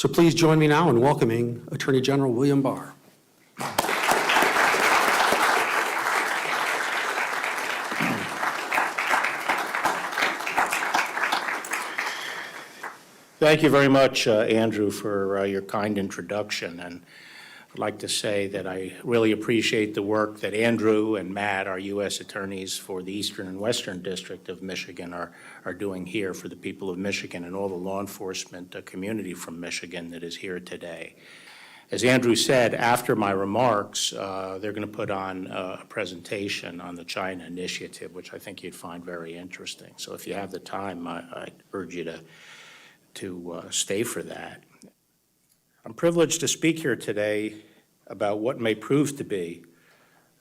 So please join me now in welcoming Attorney General William Barr. Thank you very much, Andrew, for your kind introduction. And I'd like to say that I really appreciate the work that Andrew and Matt, our U.S. attorneys for the Eastern and Western District of Michigan, are doing here for the people of Michigan and all the law enforcement community from Michigan that is here today. As Andrew said, after my remarks, they're going to put on a presentation on the China Initiative, which I think you'd find very interesting. So if you have the time, I urge you to stay for that. I'm privileged to speak here today about what may prove to be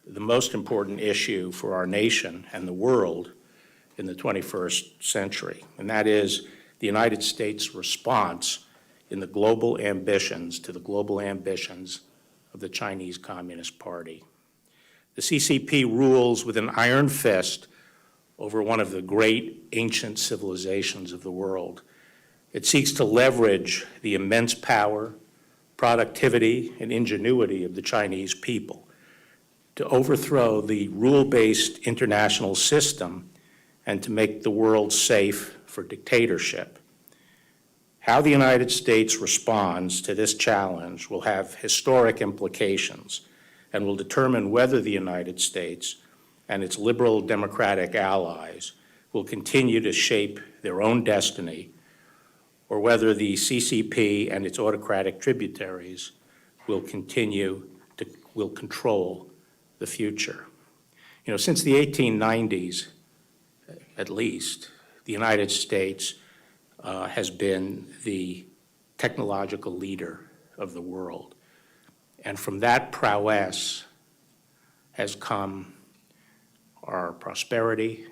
the most important issue for our nation and the world in the 21st century, and that is the United States' response in the global ambitions to the global ambitions of the Chinese Communist Party. The CCP rules with an iron fist over one of the great ancient civilizations of the world. It seeks to leverage the immense power, productivity, and ingenuity of the Chinese people to overthrow the rule-based international system and to make the world safe for dictatorship. How the United States responds to this challenge will have historic implications and will determine whether the United States and its liberal democratic allies will continue to shape their own destiny, or whether the CCP and its autocratic tributaries will control the future. You know, since the 1890s, at least, the United States has been the technological leader of the world. And from that prowess has come our prosperity,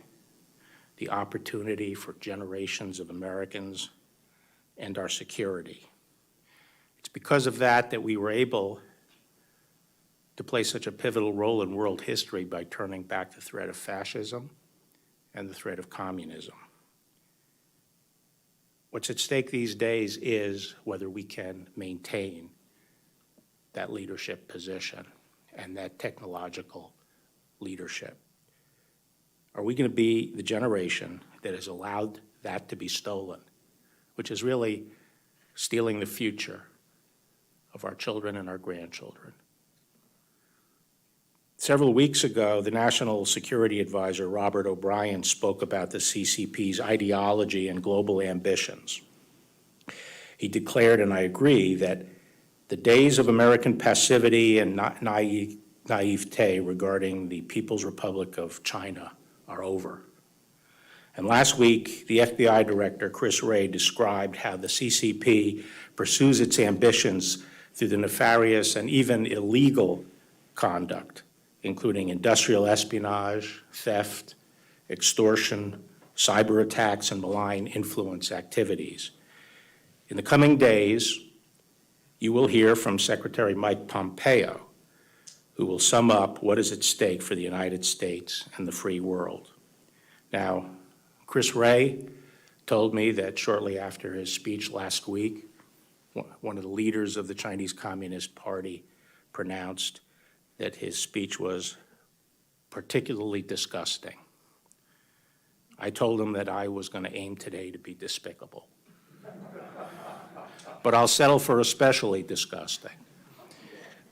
the opportunity for generations of Americans, and our security. It's because of that that we were able to play such a pivotal role in world history by turning back the threat of fascism and the threat of communism. What's at stake these days is whether we can maintain that leadership position and that technological leadership. Are we going to be the generation that has allowed that to be stolen, which is really stealing the future of our children and our grandchildren? Several weeks ago, the National Security Advisor, Robert O'Brien, spoke about the CCP's ideology and global ambitions. He declared, and I agree, that the days of American passivity and naivete regarding the People's Republic of China are over. And last week, the FBI Director, Chris Wray, described how the CCP pursues its ambitions through the nefarious and even illegal conduct, including industrial espionage, theft, extortion, cyber attacks, and malign influence activities. In the coming days, you will hear from Secretary Mike Pompeo, who will sum up what is at stake for the United States and the free world. Now, Chris Wray told me that shortly after his speech last week, one of the leaders of the Chinese Communist Party pronounced that his speech was particularly disgusting. I told him that I was going to aim today to be despicable. But I'll settle for especially disgusting.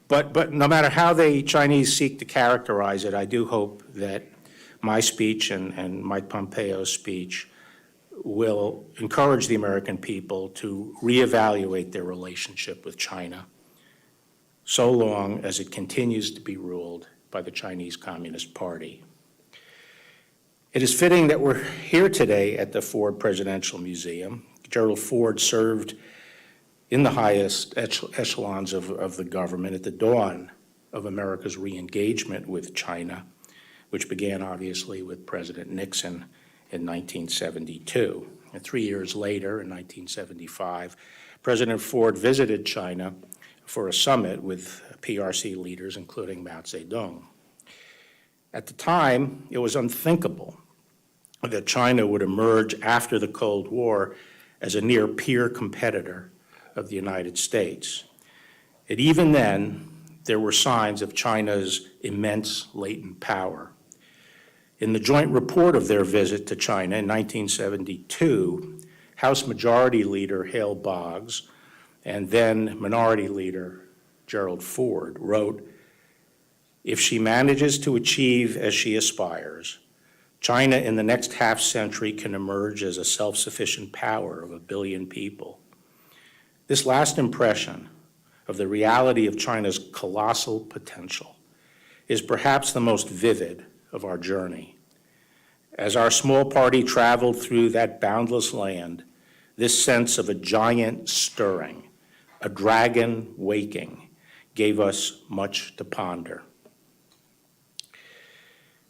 But no matter how the Chinese seek to characterize it, I do hope that my speech and Mike Pompeo's speech will encourage the American people to reevaluate their relationship with China so long as it continues to be ruled by the Chinese Communist Party. It is fitting that we're here today at the Ford Presidential Museum. Gerald Ford served in the highest echelons of the government at the dawn of America's re-engagement with China, which began obviously with President Nixon in 1972. And 3 years later, in 1975, President Ford visited China for a summit with PRC leaders, including Mao Zedong. At the time, it was unthinkable that China would emerge after the Cold War as a near-peer competitor of the United States. And even then, there were signs of China's immense latent power. In the joint report of their visit to China in 1972, House Majority Leader Hale Boggs and then Minority Leader Gerald Ford wrote, "If she manages to achieve as she aspires, China in the next half century can emerge as a self-sufficient power of 1 billion people." This last impression of the reality of China's colossal potential is perhaps the most vivid of our journey. As our small party traveled through that boundless land, this sense of a giant stirring, a dragon waking, gave us much to ponder.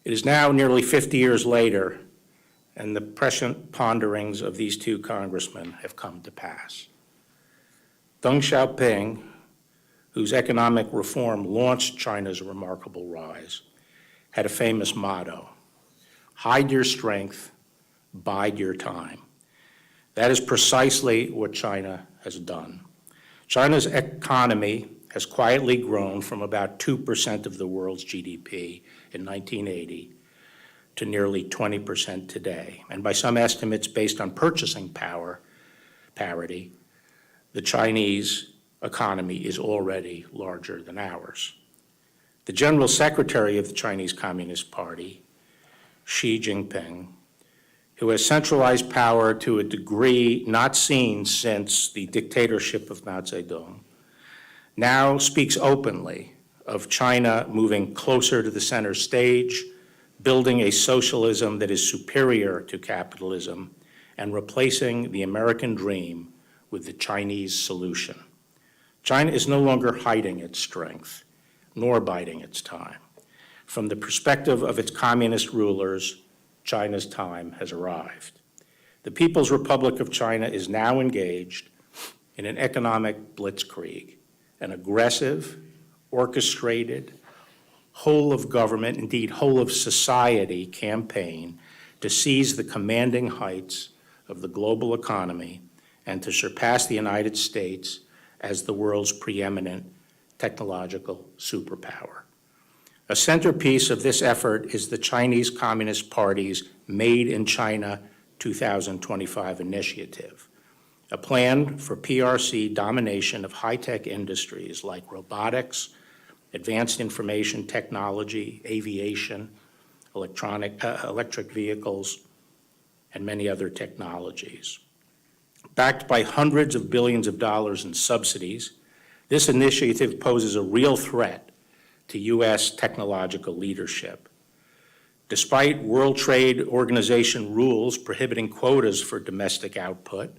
It is now nearly 50 years later, and the prescient ponderings of these two congressmen have come to pass. Deng Xiaoping, whose economic reform launched China's remarkable rise, had a famous motto: "Hide your strength, bide your time." That is precisely what China has done. China's economy has quietly grown from about 2% of the world's GDP in 1980 to nearly 20% today. And by some estimates based on purchasing power parity, the Chinese economy is already larger than ours. The General Secretary of the Chinese Communist Party, Xi Jinping, who has centralized power to a degree not seen since the dictatorship of Mao Zedong, now speaks openly of China moving closer to the center stage, building a socialism that is superior to capitalism, and replacing the American dream with the Chinese solution. China is no longer hiding its strength, nor biding its time. From the perspective of its communist rulers, China's time has arrived. The People's Republic of China is now engaged in an economic blitzkrieg, an aggressive, orchestrated, whole of government, indeed whole of society campaign to seize the commanding heights of the global economy and to surpass the United States as the world's preeminent technological superpower. A centerpiece of this effort is the Chinese Communist Party's Made in China 2025 initiative, a plan for PRC domination of high-tech industries like robotics, advanced information technology, aviation, electric vehicles, and many other technologies. Backed by hundreds of billions of dollars in subsidies, this initiative poses a real threat to U.S. technological leadership. Despite World Trade Organization rules prohibiting quotas for domestic output,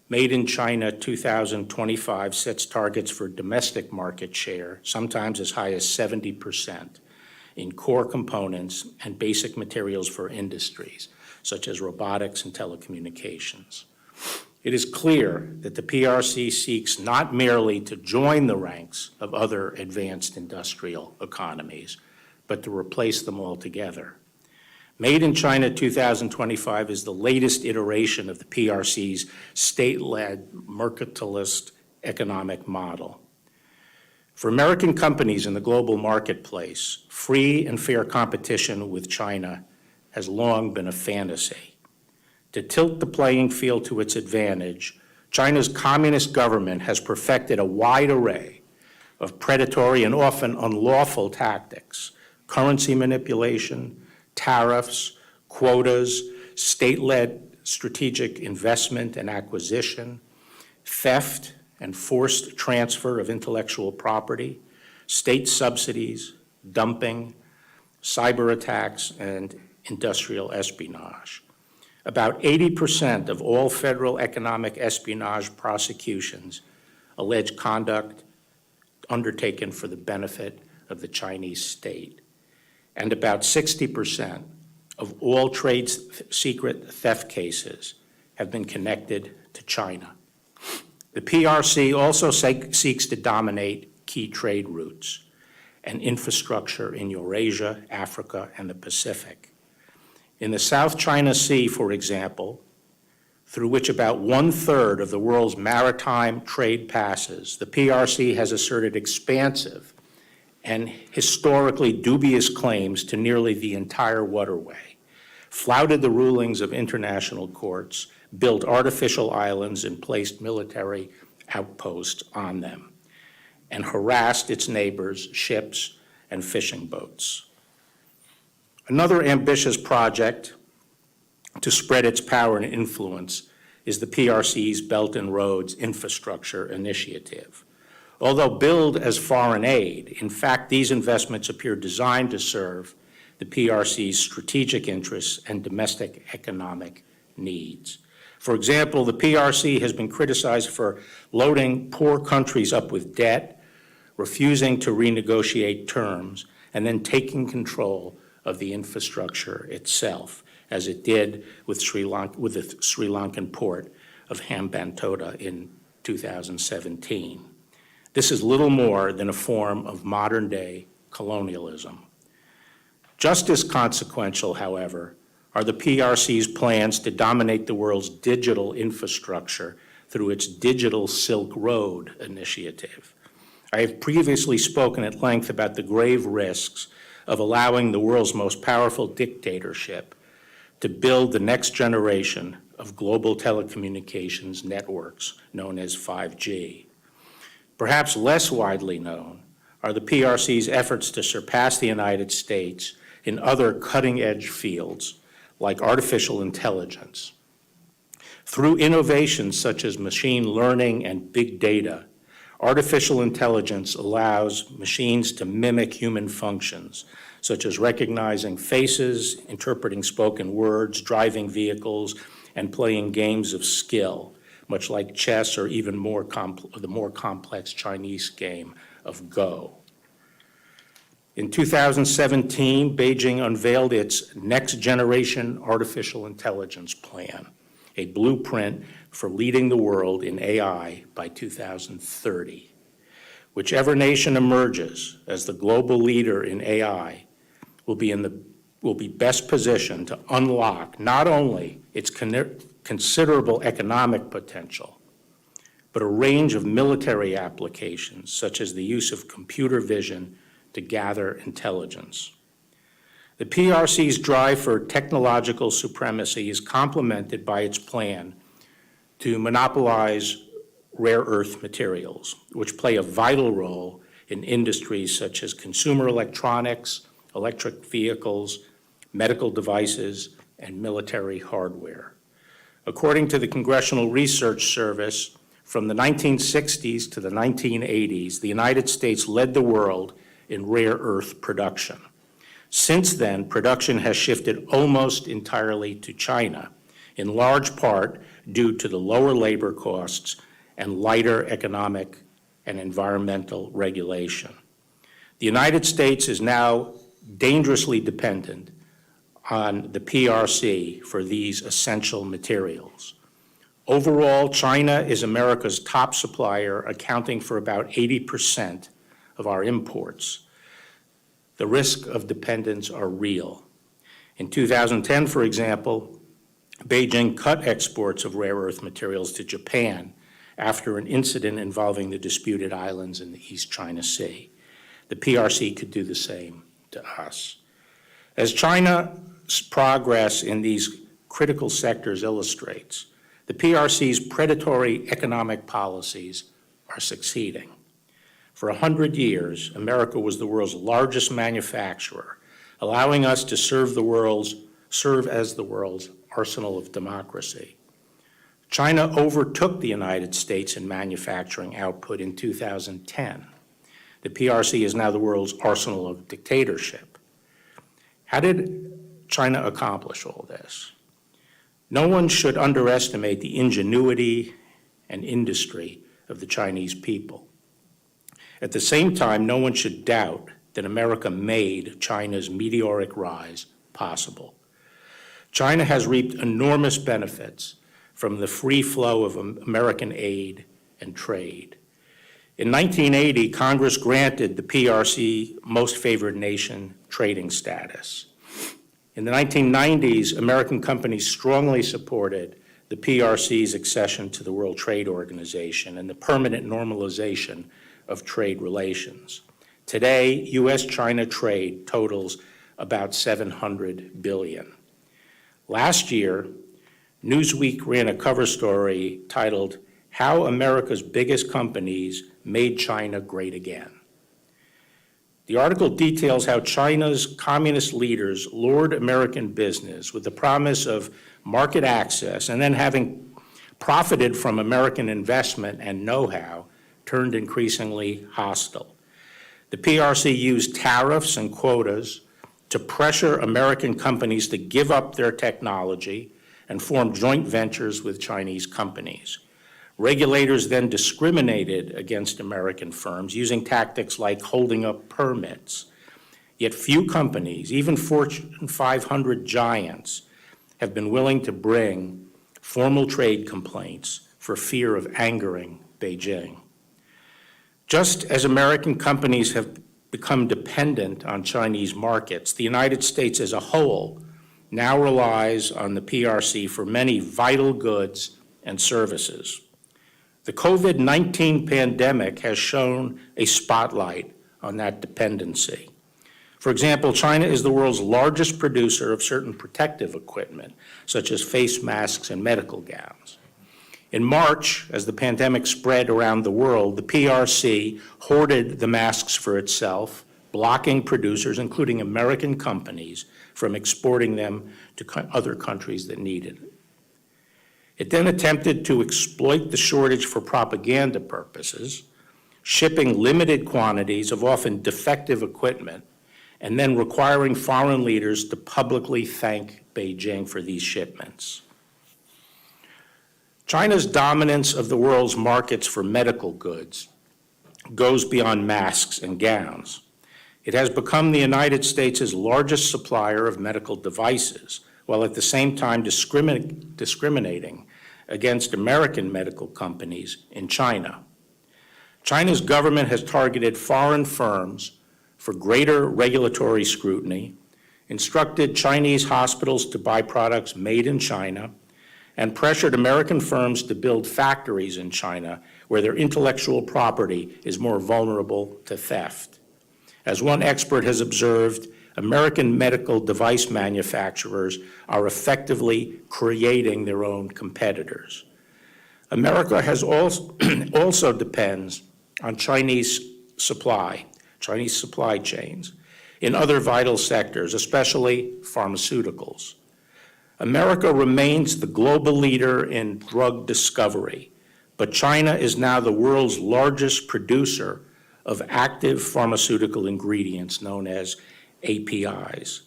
Made in China 2025 sets targets for domestic market share, sometimes as high as 70%, in core components and basic materials for industries, such as robotics and telecommunications. It is clear that the PRC seeks not merely to join the ranks of other advanced industrial economies, but to replace them altogether. Made in China 2025 is the latest iteration of the PRC's state-led mercantilist economic model. For American companies in the global marketplace, free and fair competition with China has long been a fantasy. To tilt the playing field to its advantage, China's communist government has perfected a wide array of predatory and often unlawful tactics: currency manipulation, tariffs, quotas, state-led strategic investment and acquisition, theft and forced transfer of intellectual property, state subsidies, dumping, cyber attacks, and industrial espionage. About 80% of all federal economic espionage prosecutions allege conduct undertaken for the benefit of the Chinese state. And about 60% of all trade secret theft cases have been connected to China. The PRC also seeks to dominate key trade routes and infrastructure in Eurasia, Africa, and the Pacific. In the South China Sea, for example, through which about 1/3 of the world's maritime trade passes, the PRC has asserted expansive and historically dubious claims to nearly the entire waterway, flouted the rulings of international courts, built artificial islands and placed military outposts on them, and harassed its neighbors, ships, and fishing boats. Another ambitious project to spread its power and influence is the PRC's Belt and Roads Infrastructure Initiative. Although billed as foreign aid, in fact, these investments appear designed to serve the PRC's strategic interests and domestic economic needs. For example, the PRC has been criticized for loading poor countries up with debt, refusing to renegotiate terms, and then taking control of the infrastructure itself, as it did with the Sri Lankan port of Hambantota in 2017. This is little more than a form of modern-day colonialism. Just as consequential, however, are the PRC's plans to dominate the world's digital infrastructure through its Digital Silk Road initiative. I have previously spoken at length about the grave risks of allowing the world's most powerful dictatorship to build the next generation of global telecommunications networks known as 5G. Perhaps less widely known are the PRC's efforts to surpass the United States in other cutting-edge fields like artificial intelligence. Through innovations such as machine learning and big data, artificial intelligence allows machines to mimic human functions, such as recognizing faces, interpreting spoken words, driving vehicles, and playing games of skill, much like chess or even the more complex Chinese game of Go. In 2017, Beijing unveiled its Next Generation Artificial Intelligence Plan, a blueprint for leading the world in AI by 2030. Whichever nation emerges as the global leader in AI will be best positioned to unlock not only its considerable economic potential, but a range of military applications, such as the use of computer vision to gather intelligence. The PRC's drive for technological supremacy is complemented by its plan to monopolize rare earth materials, which play a vital role in industries such as consumer electronics, electric vehicles, medical devices, and military hardware. According to the Congressional Research Service, from the 1960s to the 1980s, the United States led the world in rare earth production. Since then, production has shifted almost entirely to China, in large part due to the lower labor costs and lighter economic and environmental regulation. The United States is now dangerously dependent on the PRC for these essential materials. Overall, China is America's top supplier, accounting for about 80% of our imports. The risk of dependence are real. In 2010, for example, Beijing cut exports of rare earth materials to Japan after an incident involving the disputed islands in the East China Sea. The PRC could do the same to us. As China's progress in these critical sectors illustrates, the PRC's predatory economic policies are succeeding. For 100 years, America was the world's largest manufacturer, allowing us to serve as the world's arsenal of democracy. China overtook the United States in manufacturing output in 2010. The PRC is now the world's arsenal of dictatorship. How did China accomplish all this? No one should underestimate the ingenuity and industry of the Chinese people. At the same time, no one should doubt that America made China's meteoric rise possible. China has reaped enormous benefits from the free flow of American aid and trade. In 1980, Congress granted the PRC Most Favored Nation trading status. In the 1990s, American companies strongly supported the PRC's accession to the World Trade Organization and the permanent normalization of trade relations. Today, U.S.-China trade totals about $700 billion. Last year, Newsweek ran a cover story titled, "How America's Biggest Companies Made China Great Again." The article details how China's communist leaders lured American business with the promise of market access, and then, having profited from American investment and know-how, turned increasingly hostile. The PRC used tariffs and quotas to pressure American companies to give up their technology and form joint ventures with Chinese companies. Regulators then discriminated against American firms using tactics like holding up permits. Yet few companies, even Fortune 500 giants, have been willing to bring formal trade complaints for fear of angering Beijing. Just as American companies have become dependent on Chinese markets, the United States as a whole now relies on the PRC for many vital goods and services. The COVID-19 pandemic has shone a spotlight on that dependency. For example, China is the world's largest producer of certain protective equipment, such as face masks and medical gowns. In March, as the pandemic spread around the world, the PRC hoarded the masks for itself, blocking producers, including American companies, from exporting them to other countries that needed it. It then attempted to exploit the shortage for propaganda purposes, shipping limited quantities of often defective equipment, and then requiring foreign leaders to publicly thank Beijing for these shipments. China's dominance of the world's markets for medical goods goes beyond masks and gowns. It has become the United States' largest supplier of medical devices, while at the same time discriminating against American medical companies in China. China's government has targeted foreign firms for greater regulatory scrutiny, instructed Chinese hospitals to buy products made in China, and pressured American firms to build factories in China where their intellectual property is more vulnerable to theft. As one expert has observed, American medical device manufacturers are effectively creating their own competitors. America has also depends on Chinese supply chains in other vital sectors, especially pharmaceuticals. America remains the global leader in drug discovery, but China is now the world's largest producer of active pharmaceutical ingredients known as APIs.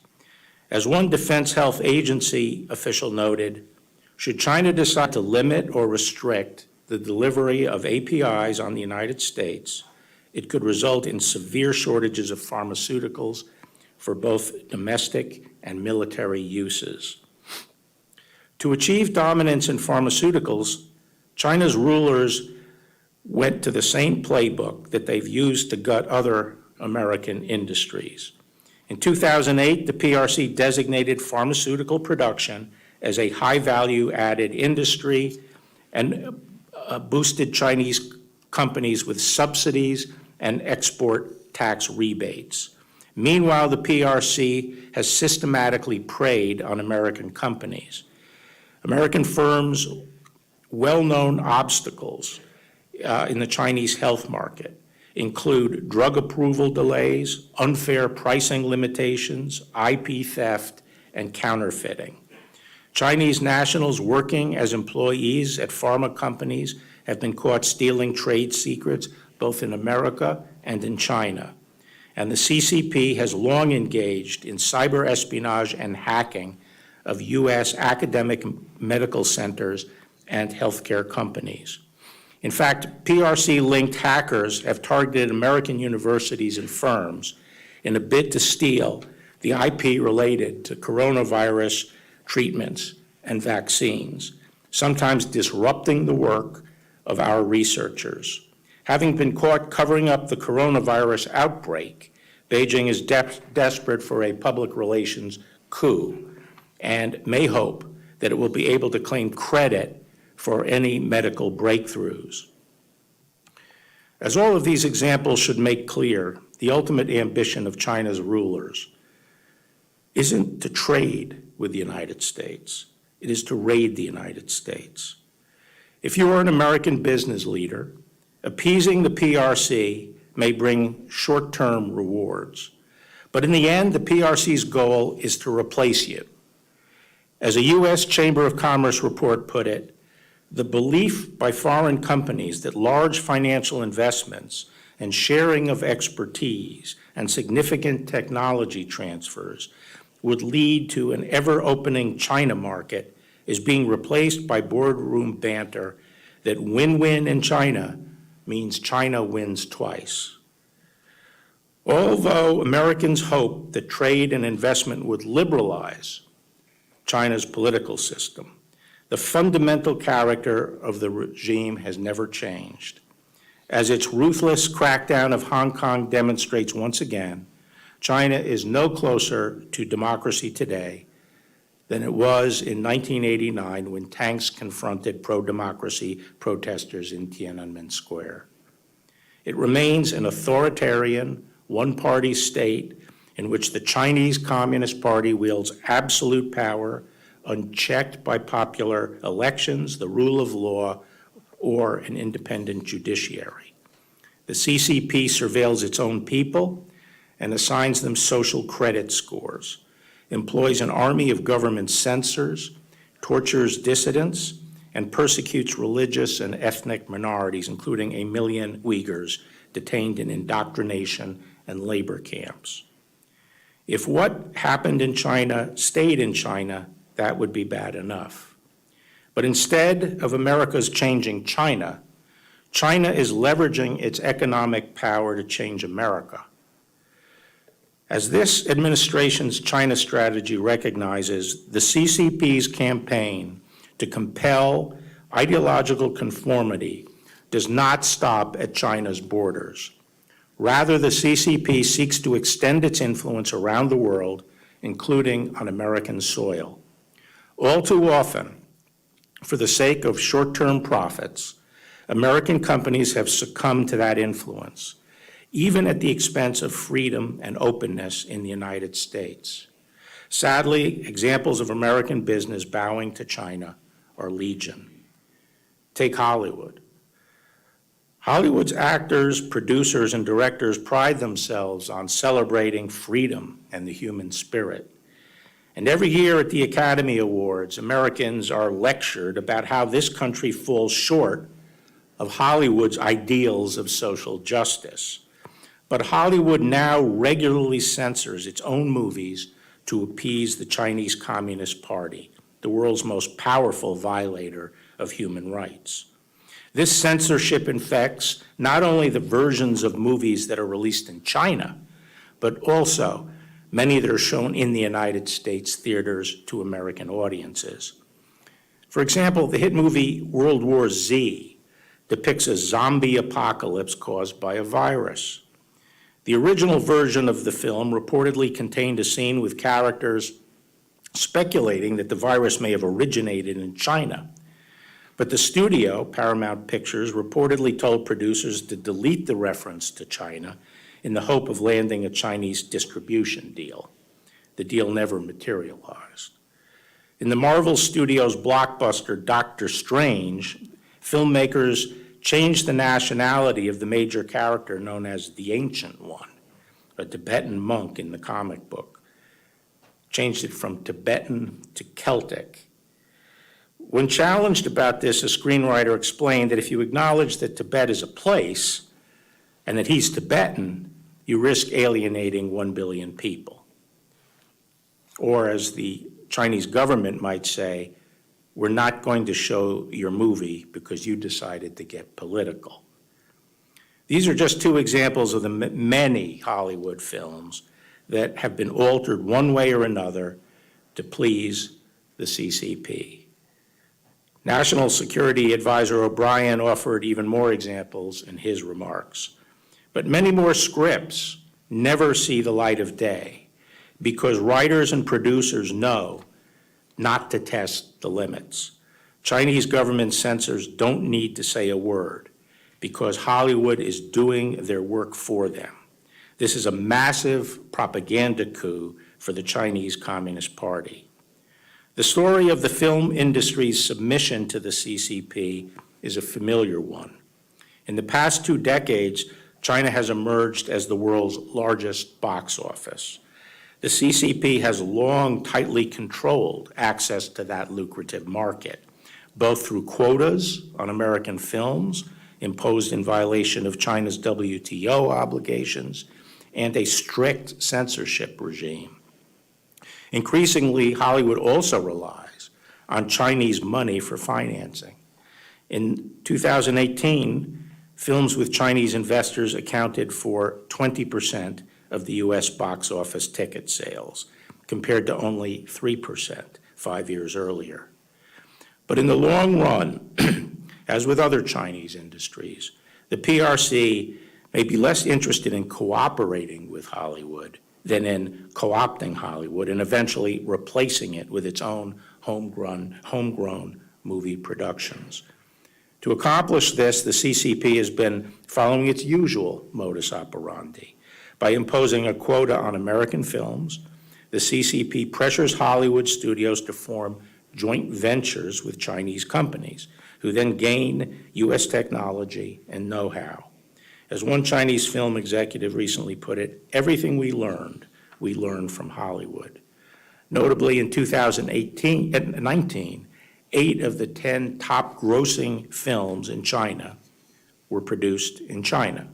As one Defense Health Agency official noted, should China decide to limit or restrict the delivery of APIs on the United States, it could result in severe shortages of pharmaceuticals for both domestic and military uses. To achieve dominance in pharmaceuticals, China's rulers went to the same playbook that they've used to gut other American industries. In 2008, the PRC designated pharmaceutical production as a high-value added industry and boosted Chinese companies with subsidies and export tax rebates. Meanwhile, the PRC has systematically preyed on American companies. American firms' well-known obstacles in the Chinese health market include drug approval delays, unfair pricing limitations, IP theft, and counterfeiting. Chinese nationals working as employees at pharma companies have been caught stealing trade secrets both in America and in China. And the CCP has long engaged in cyber espionage and hacking of U.S. academic medical centers and healthcare companies. In fact, PRC-linked hackers have targeted American universities and firms in a bid to steal the IP related to coronavirus treatments and vaccines, sometimes disrupting the work of our researchers. Having been caught covering up the coronavirus outbreak, Beijing is desperate for a public relations coup and may hope that it will be able to claim credit for any medical breakthroughs. As all of these examples should make clear, the ultimate ambition of China's rulers isn't to trade with the United States. It is to raid the United States. If you are an American business leader, appeasing the PRC may bring short-term rewards. But in the end, the PRC's goal is to replace you. As a U.S. Chamber of Commerce report put it, the belief by foreign companies that large financial investments and sharing of expertise and significant technology transfers would lead to an ever-opening China market is being replaced by boardroom banter that win-win in China means China wins twice. Although Americans hope that trade and investment would liberalize China's political system, the fundamental character of the regime has never changed. As its ruthless crackdown of Hong Kong demonstrates once again, China is no closer to democracy today than it was in 1989 when tanks confronted pro-democracy protesters in Tiananmen Square. It remains an authoritarian, one-party state in which the Chinese Communist Party wields absolute power, unchecked by popular elections, the rule of law, or an independent judiciary. The CCP surveils its own people and assigns them social credit scores, employs an army of government censors, tortures dissidents, and persecutes religious and ethnic minorities, including 1 million Uyghurs detained in indoctrination and labor camps. If what happened in China stayed in China, that would be bad enough. But instead of America's changing China, China is leveraging its economic power to change America. As this administration's China strategy recognizes, the CCP's campaign to compel ideological conformity does not stop at China's borders. Rather, the CCP seeks to extend its influence around the world, including on American soil. All too often, for the sake of short-term profits, American companies have succumbed to that influence, even at the expense of freedom and openness in the United States. Sadly, examples of American business bowing to China are legion. Take Hollywood. Hollywood's actors, producers, and directors pride themselves on celebrating freedom and the human spirit. And every year at the Academy Awards, Americans are lectured about how this country falls short of Hollywood's ideals of social justice. But Hollywood now regularly censors its own movies to appease the Chinese Communist Party, the world's most powerful violator of human rights. This censorship infects not only the versions of movies that are released in China, but also many that are shown in the United States theaters to American audiences. For example, the hit movie World War Z depicts a zombie apocalypse caused by a virus. The original version of the film reportedly contained a scene with characters speculating that the virus may have originated in China. But the studio, Paramount Pictures, reportedly told producers to delete the reference to China in the hope of landing a Chinese distribution deal. The deal never materialized. In the Marvel Studios blockbuster Doctor Strange, filmmakers changed the nationality of the major character known as the Ancient One, a Tibetan monk in the comic book. Changed it from Tibetan to Celtic. When challenged about this, a screenwriter explained that if you acknowledge that Tibet is a place and that he's Tibetan, you risk alienating 1 billion people. Or as the Chinese government might say, we're not going to show your movie because you decided to get political. These are just two examples of the many Hollywood films that have been altered one way or another to please the CCP. National Security Advisor O'Brien offered even more examples in his remarks. But many more scripts never see the light of day because writers and producers know not to test the limits. Chinese government censors don't need to say a word because Hollywood is doing their work for them. This is a massive propaganda coup for the Chinese Communist Party. The story of the film industry's submission to the CCP is a familiar one. In the past 2 decades, China has emerged as the world's largest box office. The CCP has long tightly controlled access to that lucrative market, both through quotas on American films imposed in violation of China's WTO obligations and a strict censorship regime. Increasingly, Hollywood also relies on Chinese money for financing. In 2018, films with Chinese investors accounted for 20% of the U.S. box office ticket sales, compared to only 3% 5 years earlier. But in the long run, as with other Chinese industries, the PRC may be less interested in cooperating with Hollywood than in co-opting Hollywood and eventually replacing it with its own homegrown movie productions. To accomplish this, the CCP has been following its usual modus operandi. By imposing a quota on American films, the CCP pressures Hollywood studios to form joint ventures with Chinese companies, who then gain U.S. technology and know-how. As one Chinese film executive recently put it, everything we learned from Hollywood. Notably, in 2019, 8 of the 10 top grossing films in China were produced in China.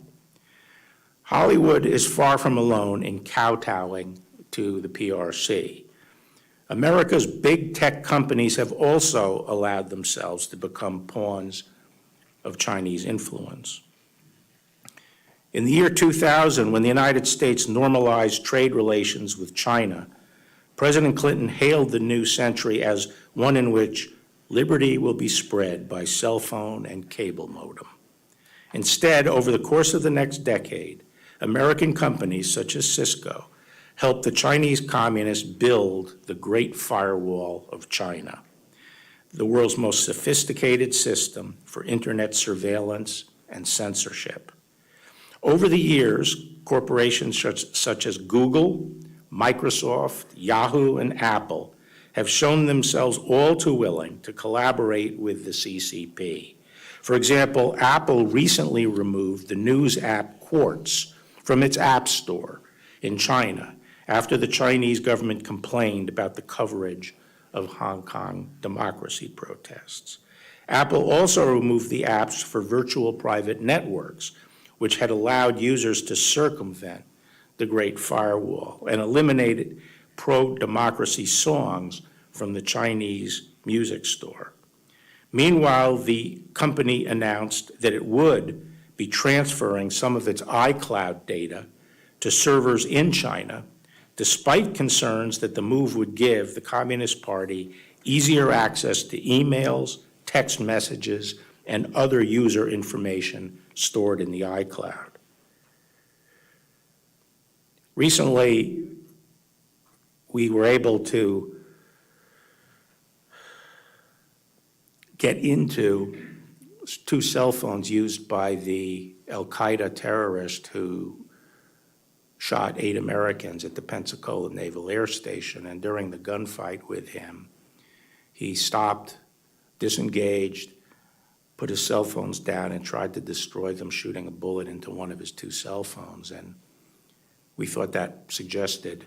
Hollywood is far from alone in kowtowing to the PRC. America's big tech companies have also allowed themselves to become pawns of Chinese influence. In the year 2000, when the United States normalized trade relations with China, President Clinton hailed the new century as one in which liberty will be spread by cell phone and cable modem. Instead, over the course of the next decade, American companies such as Cisco helped the Chinese communists build the Great Firewall of China, the world's most sophisticated system for internet surveillance and censorship. Over the years, corporations such as Google, Microsoft, Yahoo, and Apple have shown themselves all too willing to collaborate with the CCP. For example, Apple recently removed the news app Quartz from its App Store in China after the Chinese government complained about the coverage of Hong Kong democracy protests. Apple also removed the apps for virtual private networks, which had allowed users to circumvent the Great Firewall and eliminated pro-democracy songs from the Chinese music store. Meanwhile, the company announced that it would be transferring some of its iCloud data to servers in China, despite concerns that the move would give the Communist Party easier access to emails, text messages, and other user information stored in the iCloud. Recently, we were able to get into 2 cell phones used by the Al-Qaeda terrorist who shot 8 Americans at the Pensacola Naval Air Station, and during the gunfight with him, he stopped, disengaged, put his cell phones down and tried to destroy them, shooting a bullet into one of his 2 cell phones. And we thought that suggested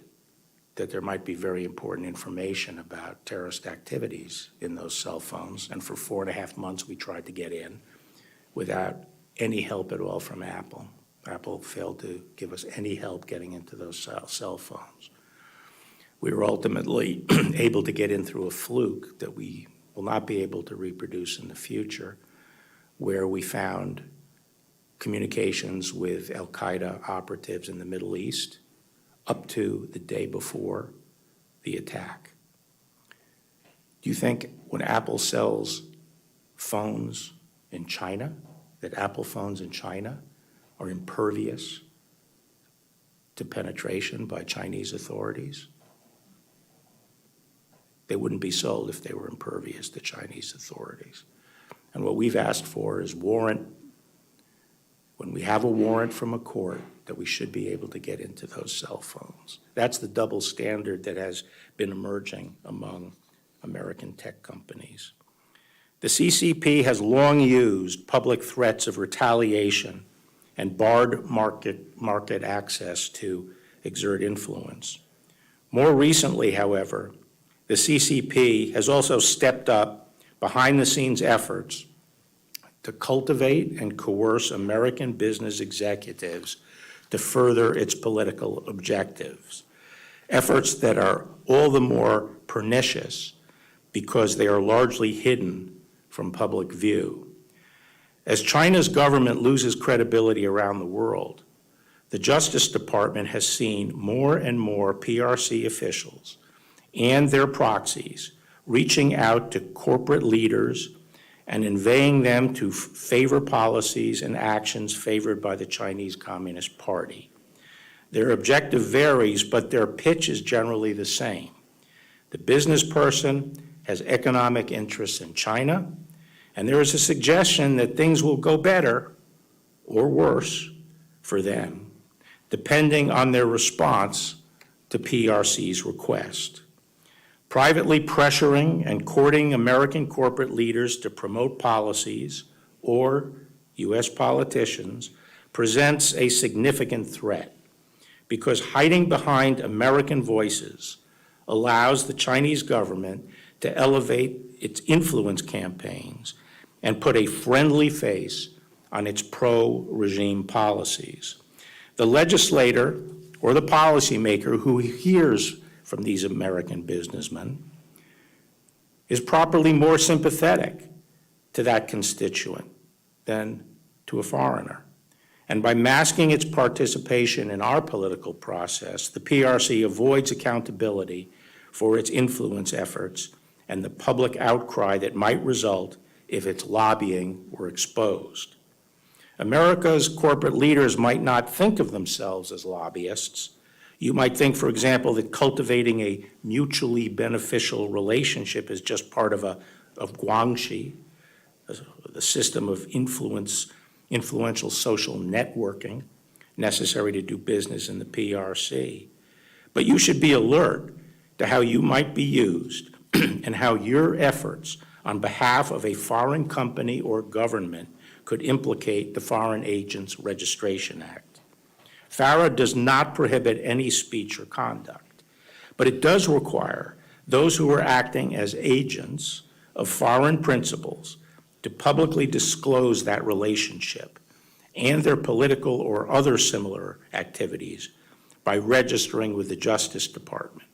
that there might be very important information about terrorist activities in those cell phones. And for 4.5 months, we tried to get in without any help at all from Apple. Apple failed to give us any help getting into those cell phones. We were ultimately able to get in through a fluke that we will not be able to reproduce in the future, where we found communications with Al-Qaeda operatives in the Middle East up to the day before the attack. Do you think when Apple sells phones in China, that Apple phones in China are impervious to penetration by Chinese authorities? They wouldn't be sold if they were impervious to Chinese authorities. And what we've asked for is when we have a warrant from a court, that we should be able to get into those cell phones. That's the double standard that has been emerging among American tech companies. The CCP has long used public threats of retaliation and barred market access to exert influence. More recently, however, the CCP has also stepped up behind-the-scenes efforts to cultivate and coerce American business executives to further its political objectives, efforts that are all the more pernicious because they are largely hidden from public view. As China's government loses credibility around the world, the Justice Department has seen more and more PRC officials and their proxies reaching out to corporate leaders and inveighing them to favor policies and actions favored by the Chinese Communist Party. Their objective varies, but their pitch is generally the same. The business person has economic interests in China, and there is a suggestion that things will go better or worse for them, depending on their response to PRC's request. Privately pressuring and courting American corporate leaders to promote policies or U.S. politicians presents a significant threat because hiding behind American voices allows the Chinese government to elevate its influence campaigns and put a friendly face on its pro-regime policies. The legislator or the policymaker who hears from these American businessmen is properly more sympathetic to that constituent than to a foreigner. And by masking its participation in our political process, the PRC avoids accountability for its influence efforts and the public outcry that might result if its lobbying were exposed. America's corporate leaders might not think of themselves as lobbyists. You might think, for example, that cultivating a mutually beneficial relationship is just part of guangxi, the system of influential social networking necessary to do business in the PRC. But you should be alert to how you might be used and how your efforts on behalf of a foreign company or government could implicate the Foreign Agents Registration Act. FARA does not prohibit any speech or conduct, but it does require those who are acting as agents of foreign principals to publicly disclose that relationship and their political or other similar activities by registering with the Justice Department,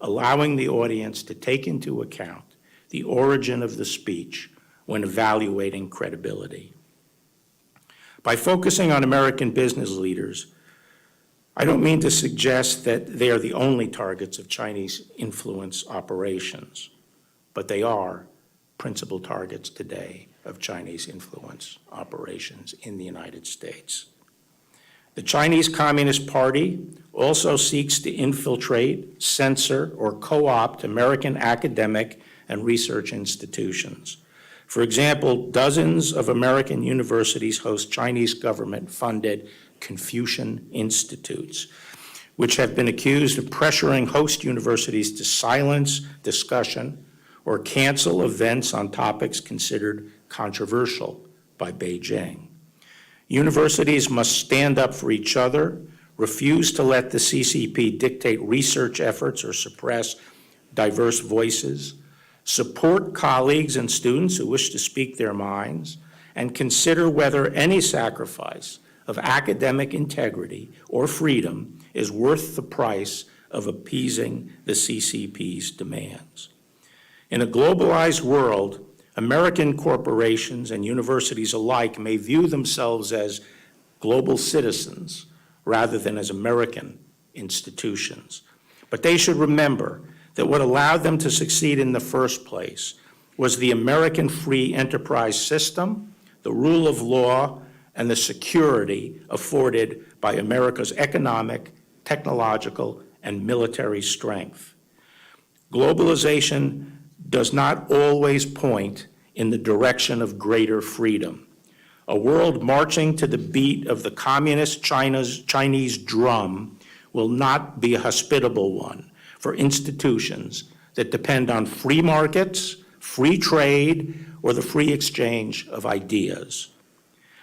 allowing the audience to take into account the origin of the speech when evaluating credibility. By focusing on American business leaders, I don't mean to suggest that they are the only targets of Chinese influence operations, but they are principal targets today of Chinese influence operations in the United States. The Chinese Communist Party also seeks to infiltrate, censor, or co-opt American academic and research institutions. For example, dozens of American universities host Chinese government-funded Confucian institutes, which have been accused of pressuring host universities to silence discussion or cancel events on topics considered controversial by Beijing. Universities must stand up for each other, refuse to let the CCP dictate research efforts or suppress diverse voices, support colleagues and students who wish to speak their minds, and consider whether any sacrifice of academic integrity or freedom is worth the price of appeasing the CCP's demands. In a globalized world, American corporations and universities alike may view themselves as global citizens rather than as American institutions. But they should remember that what allowed them to succeed in the first place was the American free enterprise system, the rule of law, and the security afforded by America's economic, technological, and military strength. Globalization does not always point in the direction of greater freedom. A world marching to the beat of the communist Chinese drum will not be a hospitable one for institutions that depend on free markets, free trade, or the free exchange of ideas.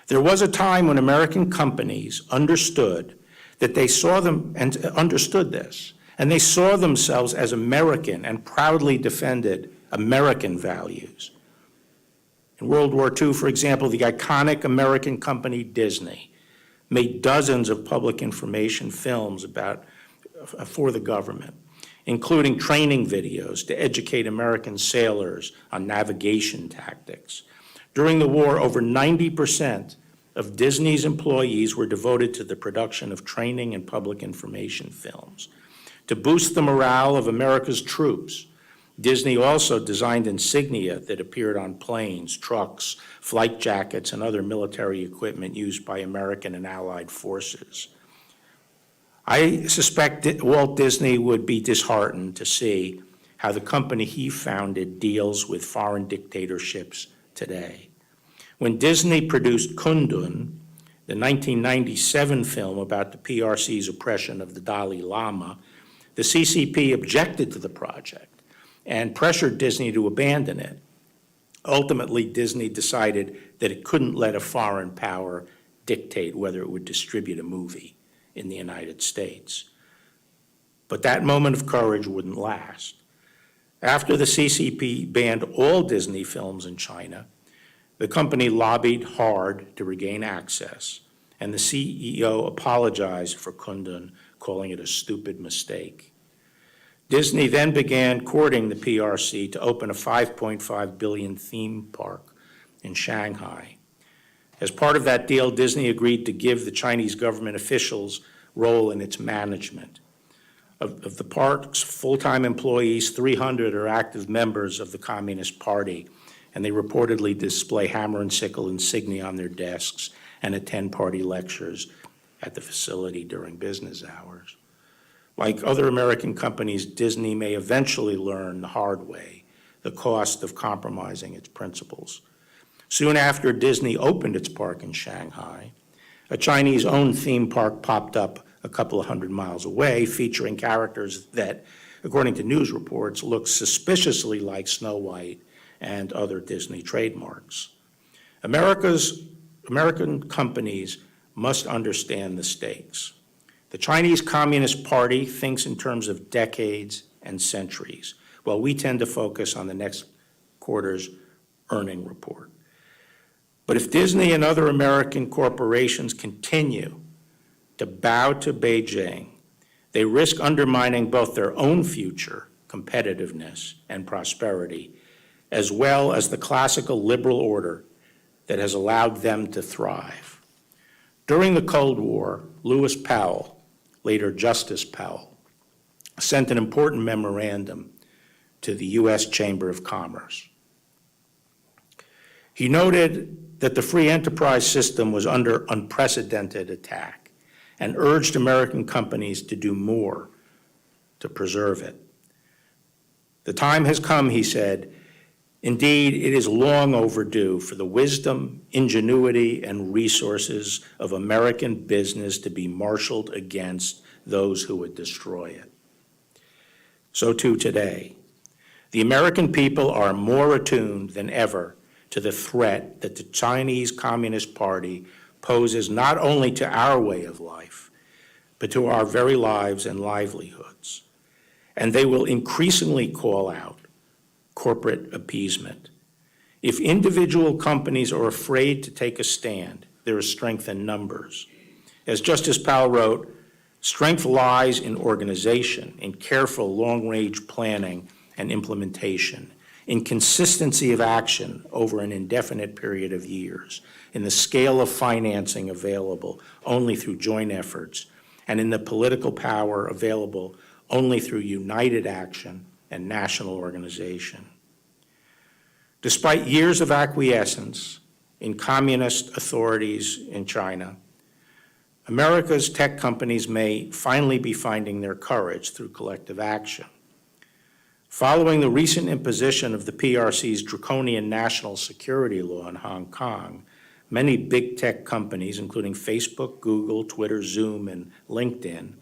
There was a time when American companies understood that they saw them and understood this, and they saw themselves as American and proudly defended American values. In World War II, for example, the iconic American company Disney made dozens of public information films for the government, including training videos to educate American sailors on navigation tactics. During the war, over 90% of Disney's employees were devoted to the production of training and public information films. To boost the morale of America's troops, Disney also designed insignia that appeared on planes, trucks, flight jackets, and other military equipment used by American and Allied forces. I suspect that Walt Disney would be disheartened to see how the company he founded deals with foreign dictatorships today. When Disney produced Kundun, the 1997 film about the PRC's oppression of the Dalai Lama, the CCP objected to the project and pressured Disney to abandon it. Ultimately, Disney decided that it couldn't let a foreign power dictate whether it would distribute a movie in the United States. But that moment of courage wouldn't last. After the CCP banned all Disney films in China, the company lobbied hard to regain access, and the CEO apologized for Kundun, calling it a stupid mistake. Disney then began courting the PRC to open a $5.5 billion theme park in Shanghai. As part of that deal, Disney agreed to give the Chinese government officials role in its management. Of the park's full-time employees, 300 are active members of the Communist Party, and they reportedly display hammer and sickle insignia on their desks and attend party lectures at the facility during business hours. Like other American companies, Disney may eventually learn the hard way the cost of compromising its principles. Soon after Disney opened its park in Shanghai, a Chinese-owned theme park popped up a couple of 100 miles away, featuring characters that, according to news reports, look suspiciously like Snow White and other Disney trademarks. American companies must understand the stakes. The Chinese Communist Party thinks in terms of decades and centuries, while we tend to focus on the next quarter's earning report. But if Disney and other American corporations continue to bow to Beijing, they risk undermining both their own future, competitiveness, and prosperity, as well as the classical liberal order that has allowed them to thrive. During the Cold War, Lewis Powell, later Justice Powell, sent an important memorandum to the U.S. Chamber of Commerce. He noted that the free enterprise system was under unprecedented attack and urged American companies to do more to preserve it. The time has come, he said. Indeed, it is long overdue for the wisdom, ingenuity, and resources of American business to be marshaled against those who would destroy it. So too today. The American people are more attuned than ever to the threat that the Chinese Communist Party poses not only to our way of life, but to our very lives and livelihoods. And they will increasingly call out corporate appeasement. If individual companies are afraid to take a stand, there is strength in numbers. As Justice Powell wrote, strength lies in organization, in careful long-range planning and implementation, in consistency of action over an indefinite period of years, in the scale of financing available only through joint efforts, and in the political power available only through united action and national organization. Despite years of acquiescence in communist authorities in China, America's tech companies may finally be finding their courage through collective action. Following the recent imposition of the PRC's draconian national security law in Hong Kong, many big tech companies, including Facebook, Google, Twitter, Zoom, and LinkedIn,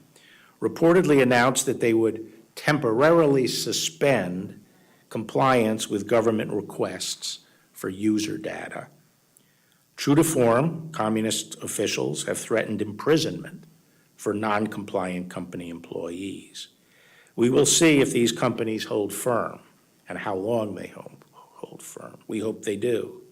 reportedly announced that they would temporarily suspend compliance with government requests for user data. True to form, communist officials have threatened imprisonment for non-compliant company employees. We will see if these companies hold firm and how long they hold firm. We hope they do.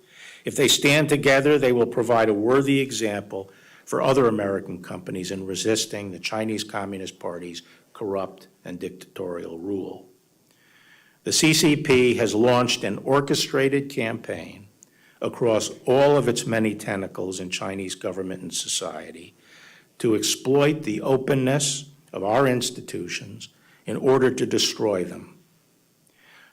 If they stand together, they will provide a worthy example for other American companies in resisting the Chinese Communist Party's corrupt and dictatorial rule. The CCP has launched an orchestrated campaign across all of its many tentacles in Chinese government and society to exploit the openness of our institutions in order to destroy them.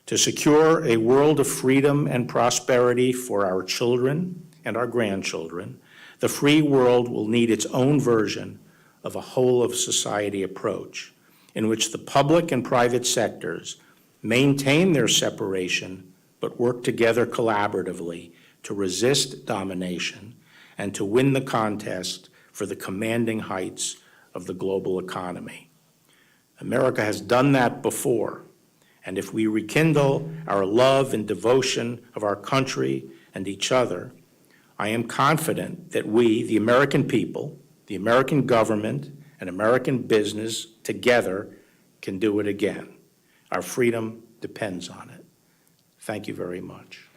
To secure a world of freedom and prosperity for our children and our grandchildren, the free world will need its own version of a whole-of-society approach in which the public and private sectors maintain their separation but work together collaboratively to resist domination and to win the contest for the commanding heights of the global economy. America has done that before, and if we rekindle our love and devotion of our country and each other, I am confident that we, the American people, the American government, and American business together can do it again. Our freedom depends on it. Thank you very much.